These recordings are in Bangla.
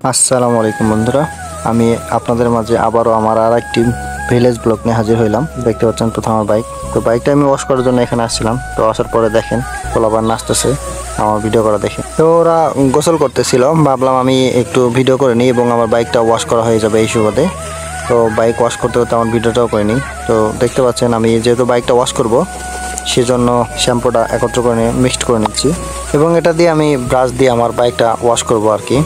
আসসালামু আলাইকুম বন্ধুরা, আমি আপনাদের মাঝে আবারও আমার আরেকটি ভিলেজ ব্লগ নিয়ে হাজির হইলাম। দেখতে পাচ্ছেন প্রথম আমার বাইক, তো বাইকটা আমি ওয়াশ করার জন্য এখানে আসছিলাম। তো আসার পরে দেখেন পোলাপান নাচতেছে, আমার ভিডিও করা দেখে। তো ওরা গোসল করতেছিল, ভাবলাম আমি একটু ভিডিও করে নিই এবং আমার বাইকটা ওয়াশ করা হয়ে যাবে এই সুবাদে। তো বাইক ওয়াশ করতে করতে আমার ভিডিওটাও করে নিই। তো দেখতে পাচ্ছেন আমি যেহেতু বাইকটা ওয়াশ করব সেজন্য শ্যাম্পুটা একত্র করে নিয়ে মিক্সড করে নিচ্ছি এবং এটা দিয়ে আমি ব্রাশ দিয়ে আমার বাইকটা ওয়াশ করব আর কি।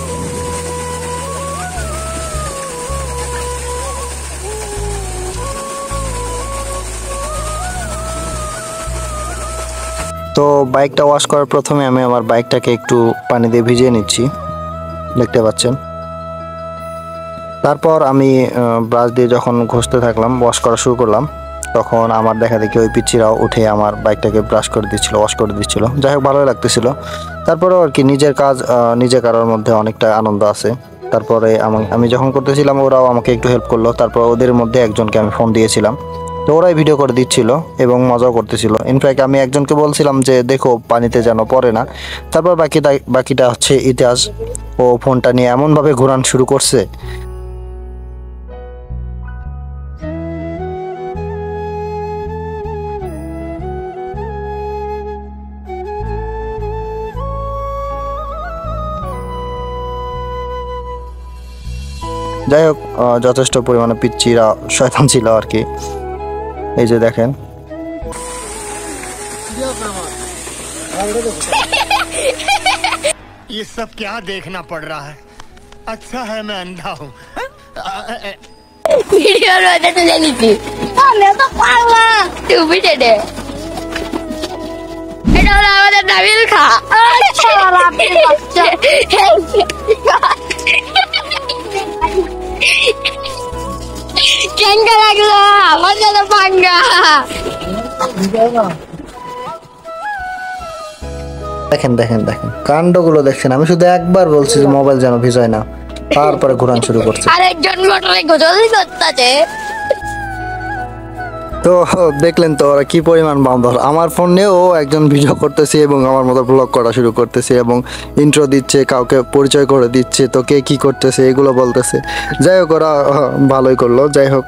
তো বাইকটা ওয়াশ করার প্রথমে আমি আমার বাইকটাকে একটু পানি দিয়ে ভিজিয়ে নিচ্ছি, দেখতে পাচ্ছেন। তারপর আমি ব্রাশ দিয়ে যখন ঘষতে থাকলাম, ওয়াশ করা শুরু করলাম, তখন আমার দেখা দেখি ওই পিচ্চিরাও উঠে আমার বাইকটাকে ব্রাশ করে দিচ্ছিল, ওয়াশ করে দিচ্ছিল। যাই হোক, ভালোই লাগতেছিল। তারপরেও আর কি নিজের কাজ নিজে করার মধ্যে অনেকটা আনন্দ আছে। তারপরে আমি যখন করতেছিলাম ওরাও আমাকে একটু হেল্প করলো। তারপর ওদের মধ্যে একজনকে আমি ফোন দিয়েছিলাম, তো ওরাই ভিডিও করে দিচ্ছিল এবং মজাও করতেছিল। ইনফ্যাক্ট আমি একজনকে বলছিলাম যে দেখো পানিতে যেন পড়ে না। তারপর বাকিটা হচ্ছে ইতিহাস। ও ফোনটা নিয়ে এমনভাবে ঘোরান শুরু করছে। যাই হোক, যথেষ্ট পরিমাণে পিচ্চিরা শয়তান ছিল আর কি। এই যে দেখেন, ये सब क्या देखना पड़ रहा है। अच्छा है मैं अंधा हूँ। ভিডিও রোদে তুলে নিচ্ছি। আমি তো পাগলা তুমি ডেডে। এটা হলো আমাদের নাবিল খা। আচ্ছা রাতের বাচ্চা। কেঙ্গা লাগলো আমাদের পাঙ্গা। দেখেন দেখেন দেখেন কাণ্ডগুলো দেখছেন। আমি শুধু একবার বলছি যে মোবাইল যেন ভিজায় না, তারপরে ঘোরান শুরু করছে। আরেকজন মোটরে গোসল করতেছে। তো দেখলেন তো ওরা কি পরিমাণ বান্দর। আমার ফোন নিয়ে ও একজন ভিডিও করতেছে এবং আমার মতো ব্লগ করা শুরু করতেছে এবং ইন্ট্রো দিচ্ছে, কাউকে পরিচয় করে দিচ্ছে, তো কে কি করতেছে এগুলো বলতেছে। যাই হোক, ওরা ভালোই করলো। যাই হোক,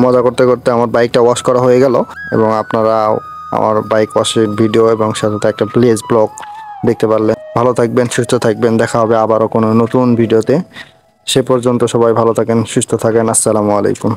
মজা করতে করতে আমার বাইকটা ওয়াশ করা হয়ে গেল এবং আপনারা আমার বাইক ওয়াশের ভিডিও এবং সাথে একটা প্লেস ব্লগ দেখতে পারলে। ভালো থাকবেন, সুস্থ থাকবেন, দেখা হবে আবারও কোনো নতুন ভিডিওতে। সে পর্যন্ত সবাই ভালো থাকেন, সুস্থ থাকেন। আসসালামু আলাইকুম।